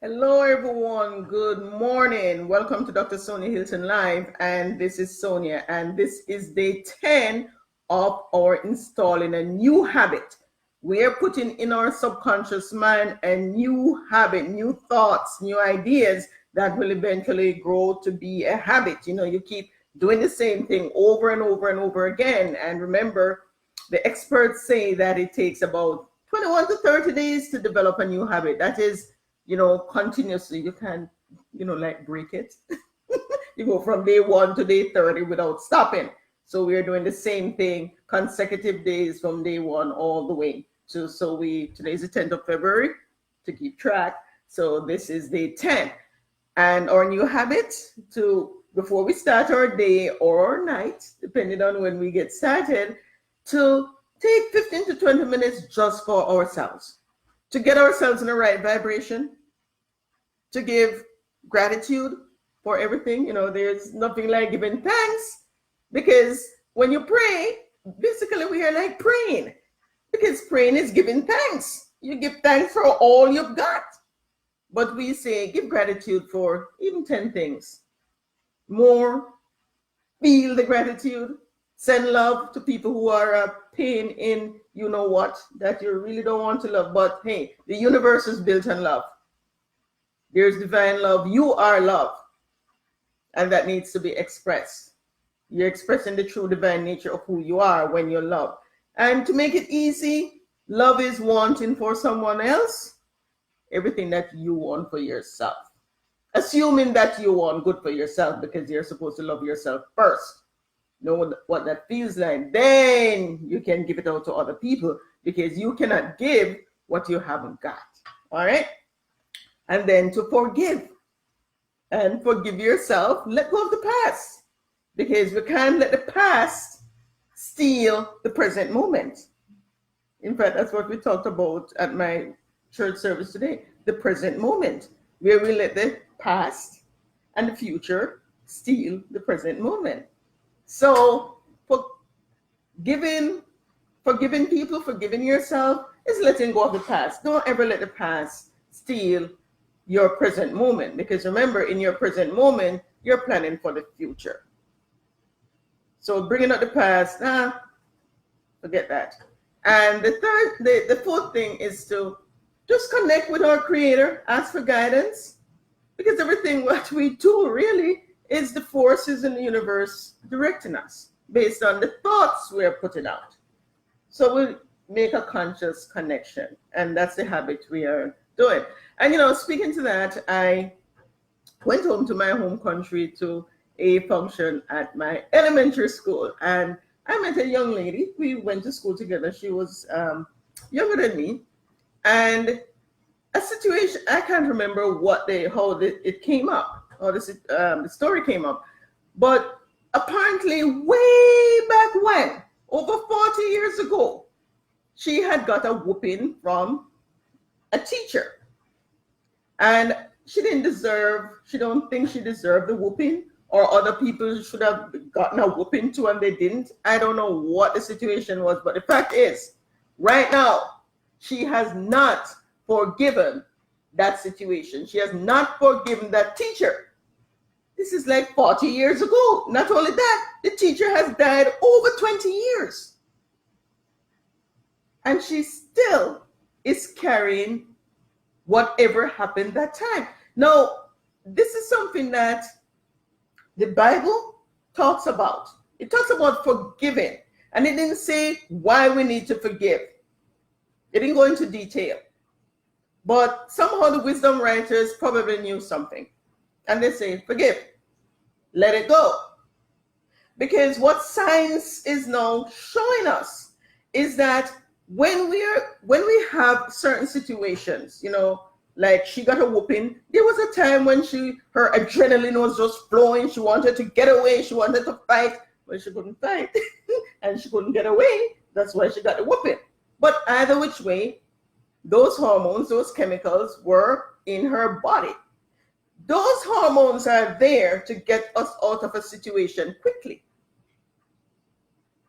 Hello, everyone. Good morning. Welcome to Dr. Sonya Hylton Live. And this is Sonya. And this is day 10 of our installing a new habit. We are putting in our subconscious mind a new habit, new thoughts, new ideas that will eventually grow to be a habit. You keep doing the same thing over and over and over again. And remember, the experts say that it takes about 21 to 30 days to develop a new habit. That is, continuously. You can't, like break it. You go from day 1 to day 30 without stopping. So we're doing the same thing, consecutive days from day 1 all the way to, today's the 10th of February to keep track. So this is day 10. And our new habit before we start our day or our night, depending on when we get started, to take 15 to 20 minutes just for ourselves, to get ourselves in the right vibration, to give gratitude for everything. There's nothing like giving thanks, because when you pray, basically we are like praying, because praying is giving thanks. You give thanks for all you've got. But we say give gratitude for even 10 things more. Feel the gratitude. Send love to people who are a pain in that you really don't want to love. But hey, the universe is built on love. There's divine love. You are love. And that needs to be expressed. You're expressing the true divine nature of who you are when you love. And to make it easy, love is wanting for someone else everything that you want for yourself. Assuming that you want good for yourself, because you're supposed to love yourself first. Know what that feels like. Then you can give it out to other people, because you cannot give what you haven't got. All right? And then to forgive. And forgive yourself. Let go of the past. Because we can't let the past steal the present moment. In fact, that's what we talked about at my church service today. The present moment, where we let the past and the future steal the present moment. So forgiving people, forgiving yourself is letting go of the past. Don't ever let the past steal your present moment, because remember, in your present moment, you're planning for the future. So bringing up the past, forget that. And the fourth thing is to just connect with our Creator, ask for guidance, because everything what we do really is the forces in the universe directing us based on the thoughts we're putting out. So we make a conscious connection, and that's the habit we are doing. And speaking to that, I went home to my home country to a function at my elementary school, and I met a young lady. We went to school together. She was younger than me, and a situation, I can't remember how it came up, or the story came up, but apparently way back when, over 40 years ago, she had got a whooping from a teacher. And she don't think she deserved the whooping, or other people should have gotten a whooping too and they didn't. I don't know what the situation was, but the fact is, right now, she has not forgiven that situation. She has not forgiven that teacher. This is like 40 years ago. Not only that, the teacher has died over 20 years. And she still is carrying whatever happened that time. Now, this is something that the Bible talks about. It talks about forgiving. And it didn't say why we need to forgive. It didn't go into detail. But somehow the wisdom writers probably knew something. And they say, forgive. Let it go. Because what science is now showing us is that when we have certain situations, like she got a whooping, there was a time when her adrenaline was just flowing. She wanted to get away. She wanted to fight, but she couldn't fight. And she couldn't get away. That's why she got a whooping. But either which way, those hormones, those chemicals were in her body. Those hormones are there to get us out of a situation quickly,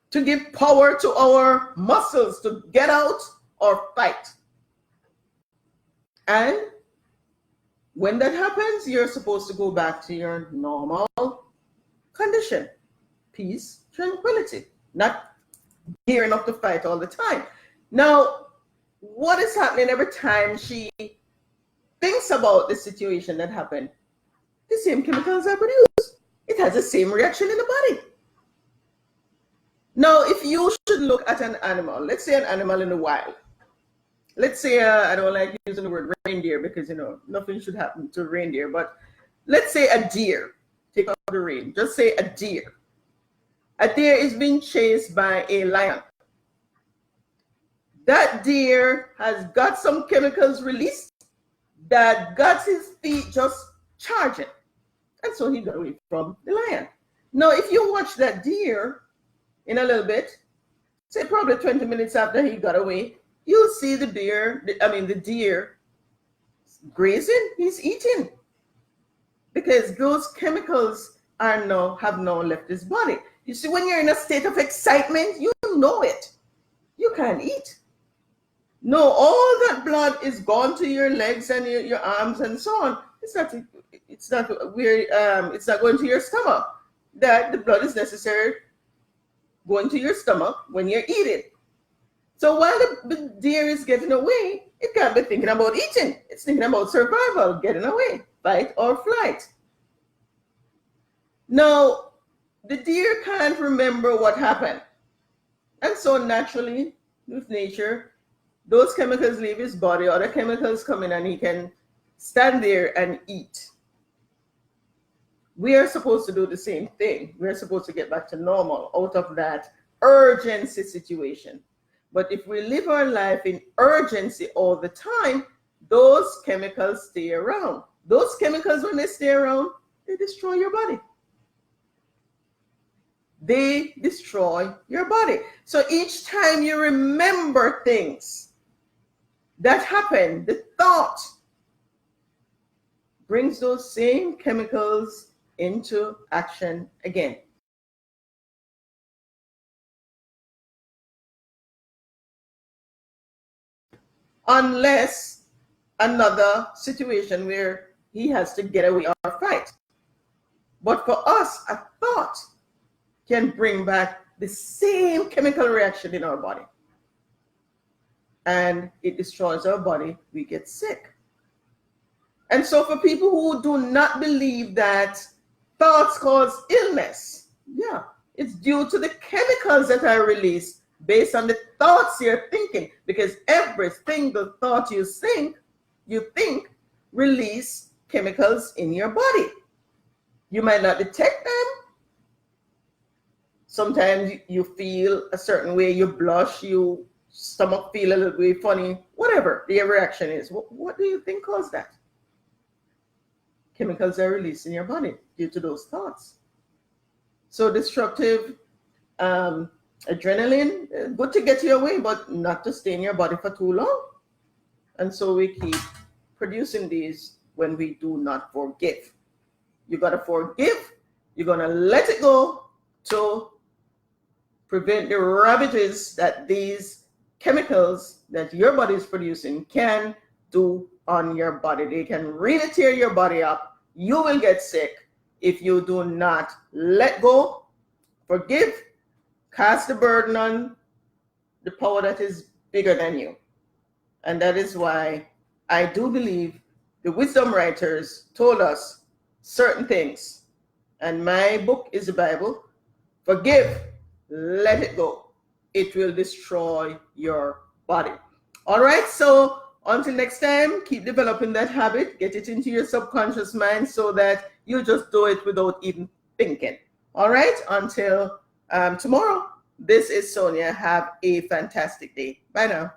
to give power to our muscles to get out or fight. And When that happens, you're supposed to go back to your normal condition. Peace, tranquility, not gearing up to fight all the time. Now, what is happening every time she thinks about the situation that happened? The same chemicals are produced. It has the same reaction in the body. Now, if you should look at an animal, let's say an animal in the wild. Let's say, I don't like using the word reindeer because, nothing should happen to reindeer, but let's say a deer. Take out the rein. Just say a deer. A deer is being chased by a lion. That deer has got some chemicals released that got his feet just charging. And so he got away from the lion. Now, if you watch that deer in a little bit, say probably 20 minutes after he got away, you'll see the deer grazing, he's eating. Because those chemicals have now left his body. You see, when you're in a state of excitement, you know it. You can't eat. No, all that blood is gone to your legs and your arms and so on. It's not going to your stomach. That the blood is necessary going to your stomach when you're eating. So while the deer is getting away, it can't be thinking about eating. It's thinking about survival, getting away, fight or flight. Now, the deer can't remember what happened. And so naturally, with nature, those chemicals leave his body, other chemicals come in and he can stand there and eat. We are supposed to do the same thing. We're supposed to get back to normal out of that urgency situation. But if we live our life in urgency all the time, those chemicals stay around. Those chemicals, when they stay around, they destroy your body. They destroy your body. So each time you remember things that happen, the thought brings those same chemicals into action again. Unless another situation where he has to get away or fight. But for us, a thought can bring back the same chemical reaction in our body. And it destroys our body, we get sick. And so for people who do not believe that thoughts cause illness, it's due to the chemicals that are released based on the thoughts you're thinking, because every single thought you think release chemicals in your body. You might not detect them. Sometimes you feel a certain way, you blush, your stomach feel a little bit funny, whatever the reaction is. What do you think caused that? Chemicals are released in your body due to those thoughts. So destructive adrenaline, good to get you away, but not to stay in your body for too long. And so we keep producing these when we do not forgive. You got to forgive. You're going to let it go to prevent the ravages that these chemicals that your body is producing can do on your body. They can really tear your body up. You will get sick if you do not let go, forgive, cast the burden on the power that is bigger than you. And that is why I do believe the wisdom writers told us certain things. And my book is the Bible. Forgive, let it go. It will destroy your body. All right, so until next time, keep developing that habit. Get it into your subconscious mind so that you just do it without even thinking. All right, until tomorrow. This is Sonia. Have a fantastic day. Bye now.